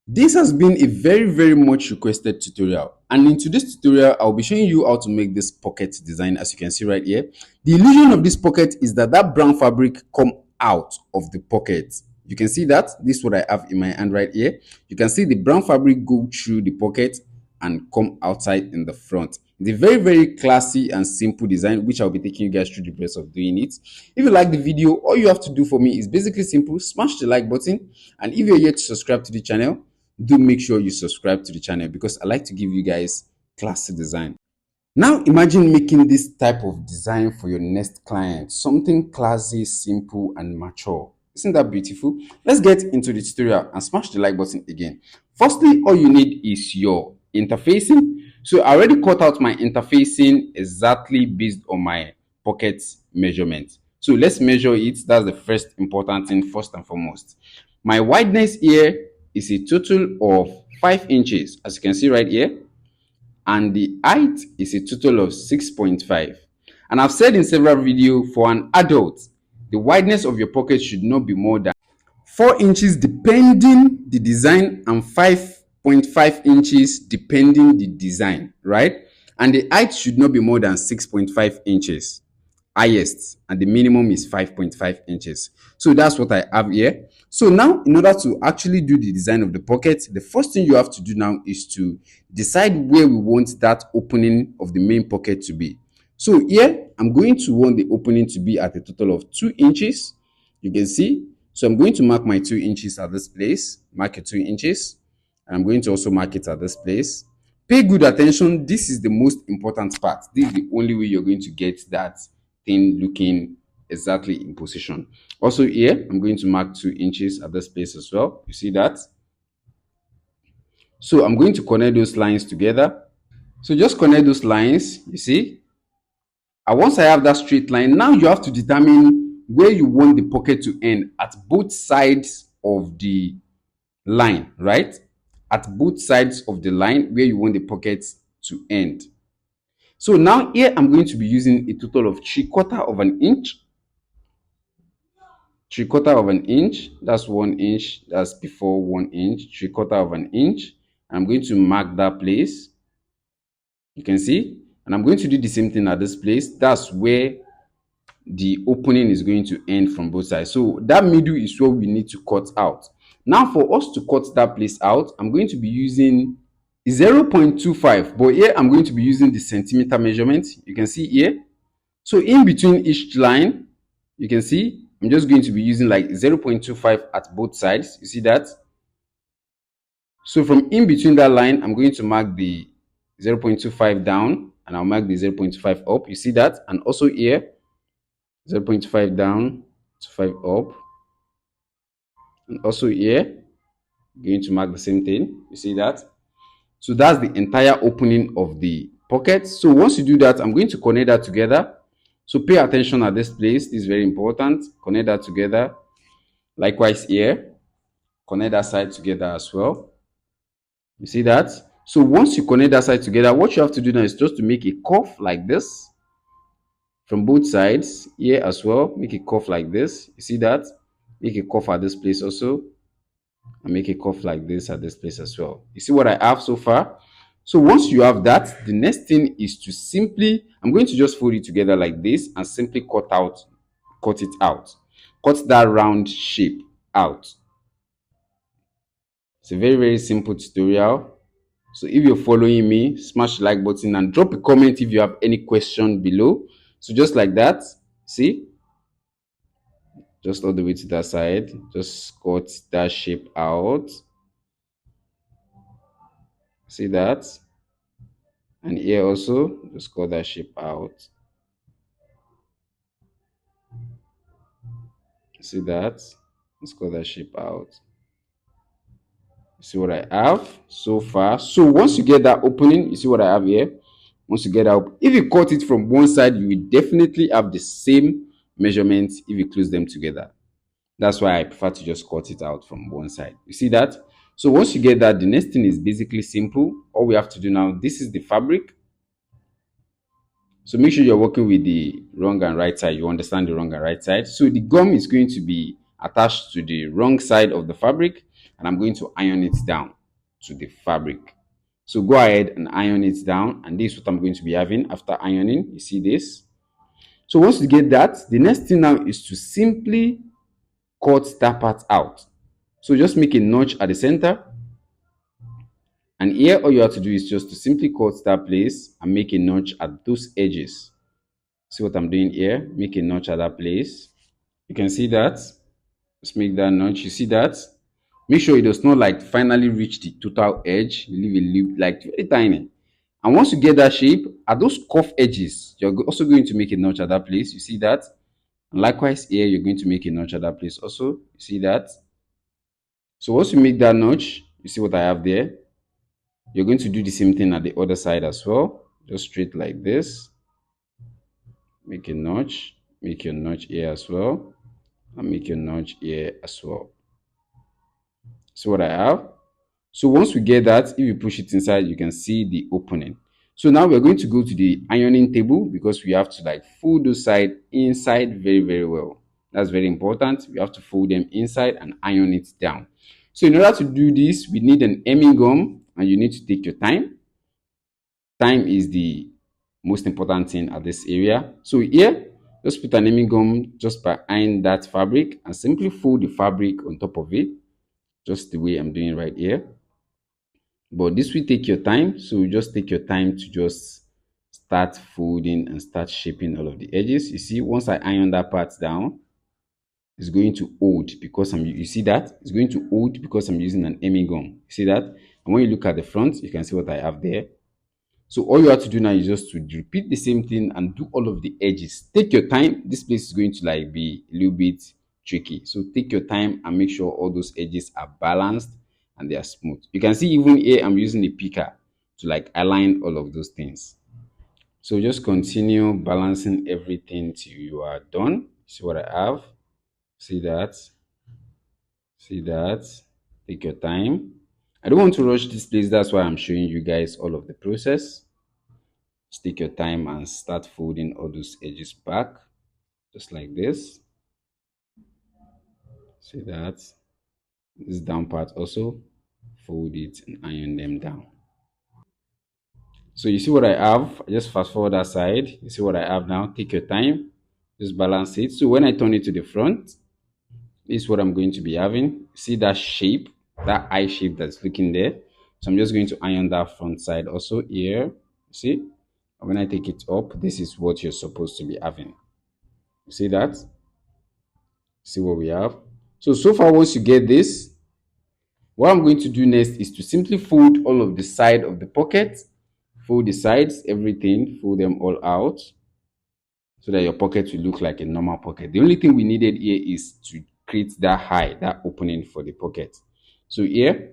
This has been a very much requested tutorial, and in today's tutorial I'll be showing you how to make this pocket design. As you can see right here, the illusion of this pocket is that brown fabric come out of the pocket. You can see that this is what I have in my hand right here. You can see the brown fabric go through the pocket and come outside in the front. It's a very classy and simple design, which I'll be taking you guys through the process of doing it. If you like the video, all you have to do for me is basically simple: smash the like button, and if you're yet to subscribe to the channel, do make sure you subscribe to the channel, because I like to give you guys classic design. Now imagine making this type of design for your next client, something classy, simple and mature. Isn't that beautiful? Let's get into the tutorial and smash the like button again. Firstly, all you need is your interfacing. So I already cut out my interfacing exactly based on my pocket measurement. So let's measure it. That's the first important thing, first and foremost. My wideness here is a total of 5 inches, as you can see right here, and the height is a total of 6.5. And I've said in several videos, for an adult, the wideness of your pocket should not be more than 4 inches depending the design, and 5.5 inches depending the design, right? And the height should not be more than 6.5 inches highest, and the minimum is 5.5 inches. So that's what I have here. So now, in order to actually do the design of the pocket, the first thing you have to do now is to decide where we want that opening of the main pocket to be. So here I'm going to want the opening to be at a total of 2 inches. You can see. So I'm going to mark my 2 inches at this place, mark it 2 inches, and I'm going to also mark it at this place. Pay good attention. This is the most important part. This is the only way you're going to get that thing looking exactly in position. Also here, I'm going to mark 2 inches at this place as well. You see that? So I'm going to connect those lines together. So just connect those lines, you see? And once I have that straight line, now you have to determine where you want the pocket to end at both sides of the line, right? At both sides of the line where you want the pocket to end. So now here I'm going to be using a total of 3/4 of an inch. 3/4 of an inch, that's 1 inch, that's before 1 inch, 3/4 of an inch. I'm going to mark that place. You can see, and I'm going to do the same thing at this place. That's where the opening is going to end from both sides. So that middle is what we need to cut out. Now for us to cut that place out, I'm going to be using 0.25, but here I'm going to be using the centimeter measurement. You can see here. So in between each line, you can see I'm just going to be using like 0.25 at both sides. You see that? So from in between that line, I'm going to mark the 0.25 down, and I'll mark the 0.25 up. You see that? And also here, 0.5 down, 5 up. And also here, I'm going to mark the same thing. You see that? So that's the entire opening of the pocket. So once you do that, I'm going to connect that together. So pay attention at this place. This is very important. Connect that together. Likewise here, connect that side together as well. You see that? So once you connect that side together, what you have to do now is just to make a curve like this from both sides. Here as well, make a curve like this. You see that? Make a curve at this place also, and make a curve like this at this place as well. You see what I have so far? So once you have that, the next thing is to simply, I'm going to just fold it together like this and simply cut it out. Cut that round shape out. It's a very simple tutorial. So if you're following me, smash the like button and drop a comment if you have any question below. So just like that, see, just all the way to that side, just cut that shape out. See that? And here also, just cut that shape out. See that? Let's cut that shape out. See what I have so far. So once you get that opening, you see what I have here. Once you get out, if you cut it from one side, you will definitely have the same measurements if you close them together. That's why I prefer to just cut it out from one side. You see that? So once you get that, the next thing is basically simple. All we have to do now, this is the fabric. So make sure you're working with the wrong and right side. You understand the wrong and right side. So the gum is going to be attached to the wrong side of the fabric, and I'm going to iron it down to the fabric. So go ahead and iron it down, and this is what I'm going to be having after ironing. You see this? So once you get that, the next thing now is to simply cut that part out. So just make a notch at the center, and here all you have to do is just to simply cut that place and make a notch at those edges. See what I'm doing here? Make a notch at that place. You can see that. Just make that notch. You see that? Make sure it does not like finally reach the total edge. You leave a loop like very tiny. And once you get that shape, at those cuff edges, you're also going to make a notch at that place. You see that? And likewise here, you're going to make a notch at that place also. You see that? So once you make that notch, you see what I have there? You're going to do the same thing at the other side as well. Just straight like this. Make a notch. Make your notch here as well. And make your notch here as well. See what I have? So once we get that, if you push it inside, you can see the opening. So now we're going to go to the ironing table because we have to like fold those side inside very, very well. That's very important. We have to fold them inside and iron it down. So in order to do this, we need an hemming gum, and you need to take your time. Time is the most important thing at this area. So here, just put an hemming gum just behind that fabric and simply fold the fabric on top of it, just the way I'm doing right here. But this will take your time, so you just take your time to just start folding and start shaping all of the edges. You see, once I iron that part down, it's going to hold because you see that? It's going to hold because I'm using an hemming gum. You see that? And when you look at the front, you can see what I have there. So all you have to do now is just to repeat the same thing and do all of the edges. Take your time. This place is going to like be a little bit tricky. So take your time and make sure all those edges are balanced and they are smooth. You can see even here I'm using a picker to like align all of those things. So just continue balancing everything till you are done. See what I have? See that? See that? Take your time. I don't want to rush this place. That's why I'm showing you guys all of the process. Just take your time and start folding all those edges back, just like this. See that? This down part also, fold it and iron them down. So you see what I have? I just fast forward that side. You see what I have now? Take your time, just balance it. So when I turn it to the front, this is what I'm going to be having. See that shape, that eye shape that's looking there? So I'm just going to iron that front side also here. See? When I take it up, this is what you're supposed to be having. You see that? See what we have? So far, once you get this, what I'm going to do next is to simply fold all of the side of the pocket, fold the sides, everything, fold them all out so that your pocket will look like a normal pocket. The only thing we needed here is to create that high, that opening for the pocket. So here,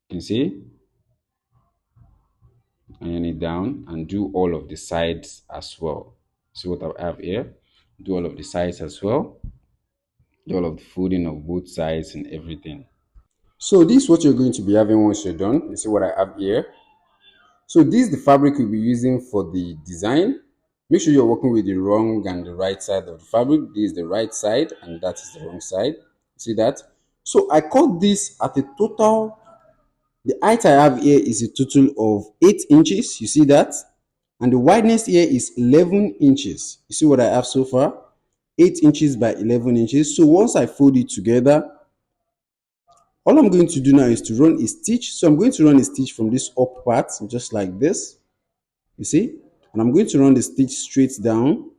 you can see, iron it down and do all of the sides as well. See what I have here? Do all of the sides as well. Do all of the folding of both sides and everything. So this is what you're going to be having once you're done. You see what I have here. So this is the fabric we'll be using for the design. Make sure you're working with the wrong and the right side of the fabric. This is the right side and that is the wrong side. See that? So I cut this at a total, the height I have here is a total of 8 inches. You see that? And the wideness here is 11 inches. You see what I have so far? 8 inches by 11 inches. So once I fold it together, all I'm going to do now is to run a stitch. So I'm going to run a stitch from this up part, just like this. You see? And I'm going to run the stitch straight down,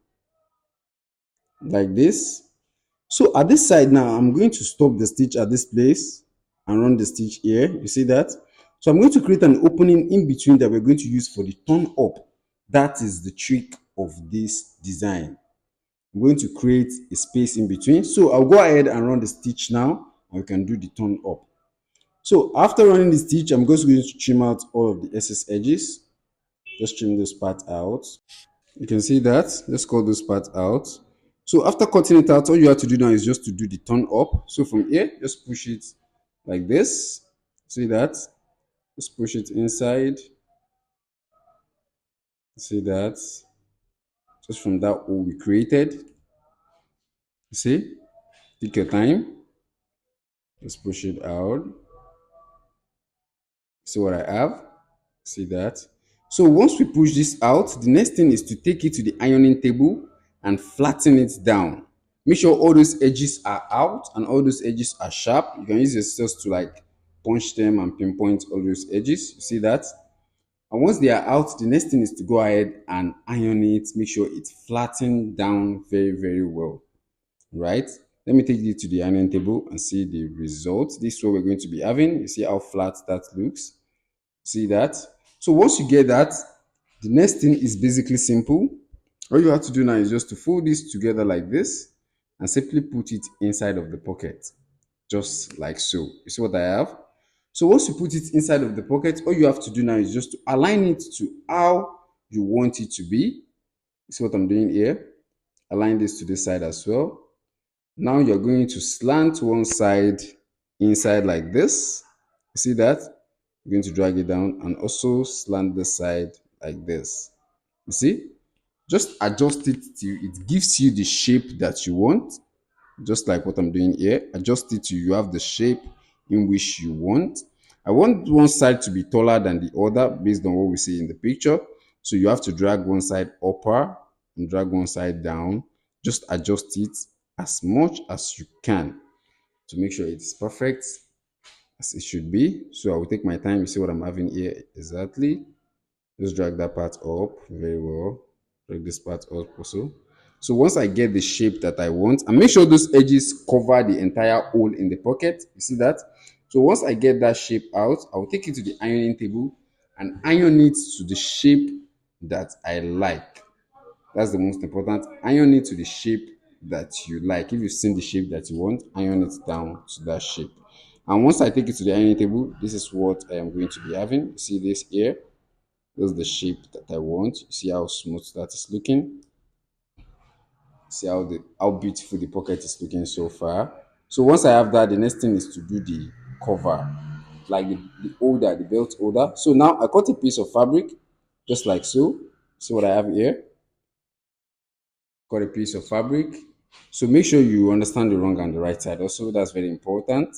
like this. So at this side now, I'm going to stop the stitch at this place and run the stitch here. You see that? So I'm going to create an opening in between that we're going to use for the turn up. That is the trick of this design. I'm going to create a space in between. So I'll go ahead and run the stitch now, and we can do the turn up. So after running the stitch, I'm just going to trim out all of the excess edges. Just trim those parts out. You can see that. Just cut those parts out. So after cutting it out, all you have to do now is just to do the turn up. So from here, just push it like this. See that? Just push it inside. See that? Just from that hole we created. You see? Take your time. Just push it out. See what I have? See that? So once we push this out, the next thing is to take it to the ironing table and flatten it down. Make sure all those edges are out and all those edges are sharp. You can use your scissors to like punch them and pinpoint all those edges. You see that? And once they are out, the next thing is to go ahead and iron it. Make sure it's flattened down very, very well. Right? Let me take it to the ironing table and see the result. This is what we're going to be having. You see how flat that looks. See that? So once you get that, the next thing is basically simple. All you have to do now is just to fold this together like this and simply put it inside of the pocket, just like so. You see what I have? So once you put it inside of the pocket, all you have to do now is just to align it to how you want it to be. You see what I'm doing here? Align this to this side as well. Now you're going to slant one side inside like this. You see that? You're going to drag it down and also slant the side like this. You see? Just adjust it till it gives you the shape that you want, just like what I'm doing here. Adjust it till you have the shape in which you want. I want one side to be taller than the other based on what we see in the picture. So you have to drag one side upper and drag one side down. Just adjust it as much as you can to make sure it's perfect as it should be. So I will take my time. You see what I'm having here exactly. Just drag that part up very well. Drag this part up also. So once I get the shape that I want, and make sure those edges cover the entire hole in the pocket. You see that? So once I get that shape out, I will take it to the ironing table and iron it to the shape that I like. That's the most important. Iron it to the shape that you like. If you've seen the shape that you want, iron it down to that shape. And once I take it to the ironing table, this is what I am going to be having. See this here? This is the shape that I want. You see how smooth that is looking. See how beautiful the pocket is looking so far. So once I have that, the next thing is to do the cover, like the holder, the belt holder. So now I cut a piece of fabric, just like so. See what I have here? Cut a piece of fabric. So make sure you understand the wrong and the right side. Also, that's very important.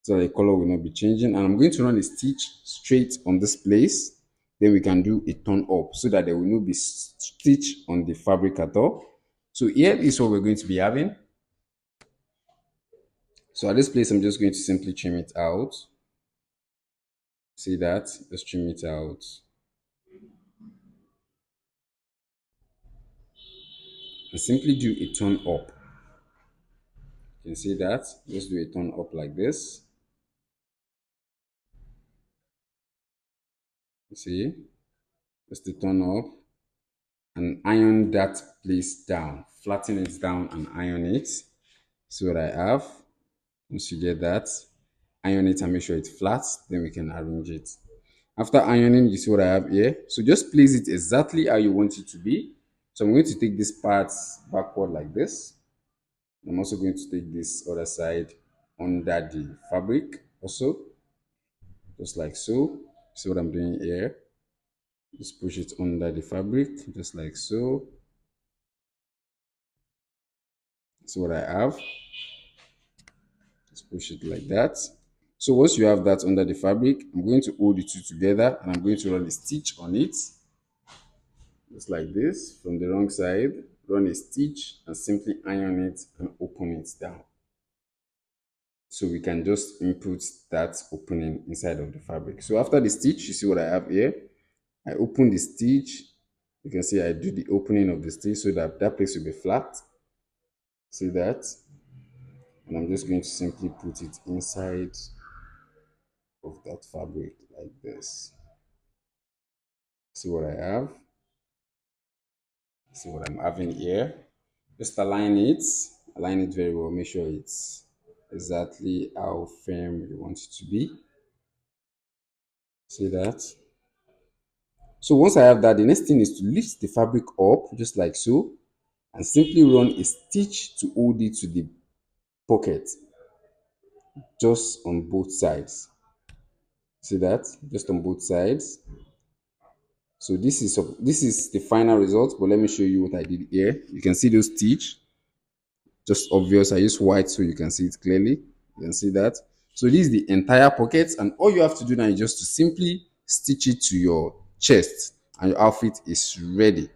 So the color will not be changing. And I'm going to run a stitch straight on this place. Then we can do a turn up so that there will not be stitch on the fabric at all. So here is what we're going to be having. So at this place, I'm just going to simply trim it out. See that? Just trim it out. And simply do a turn up. You can see that. Just do a turn up like this. You see? Just a turn up. And iron that place down. Flatten it down and iron it. See what I have? Once you get that, iron it and make sure it's flat, then we can arrange it. After ironing, you see what I have here? So just place it exactly how you want it to be. So I'm going to take this part backward like this. I'm also going to take this other side under the fabric also, just like so. See what I'm doing here? Just push it under the fabric, just like so. See what I have? Just push it like that. So once you have that under the fabric, I'm going to hold the two together and I'm going to run a stitch on it. Just like this, from the wrong side, run a stitch and simply iron it and open it down. So we can just input that opening inside of the fabric. So after the stitch, you see what I have here? I open the stitch. You can see I do the opening of the stitch so that that place will be flat. See that? And I'm just going to simply put it inside of that fabric like this. See what I have? See what I'm having here? Just align it very well. Make sure it's exactly how firm you want it to be. See that? So once I have that, the next thing is to lift the fabric up just like so and simply run a stitch to hold it to the pocket just on both sides. See that? Just on both sides. So this is the final result, but let me show you what I did here. You can see those stitch, just obvious. I use white so you can see it clearly. You can see that. So this is the entire pocket, and all you have to do now is just to simply stitch it to your chest, and your outfit is ready.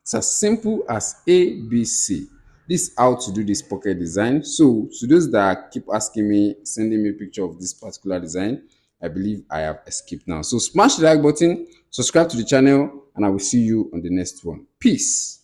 It's as simple as ABC. This is how to do this pocket design. So to those that keep asking me, sending me a picture of this particular design, I believe I have escaped now. So smash the like button, subscribe to the channel, and I will see you on the next one. Peace.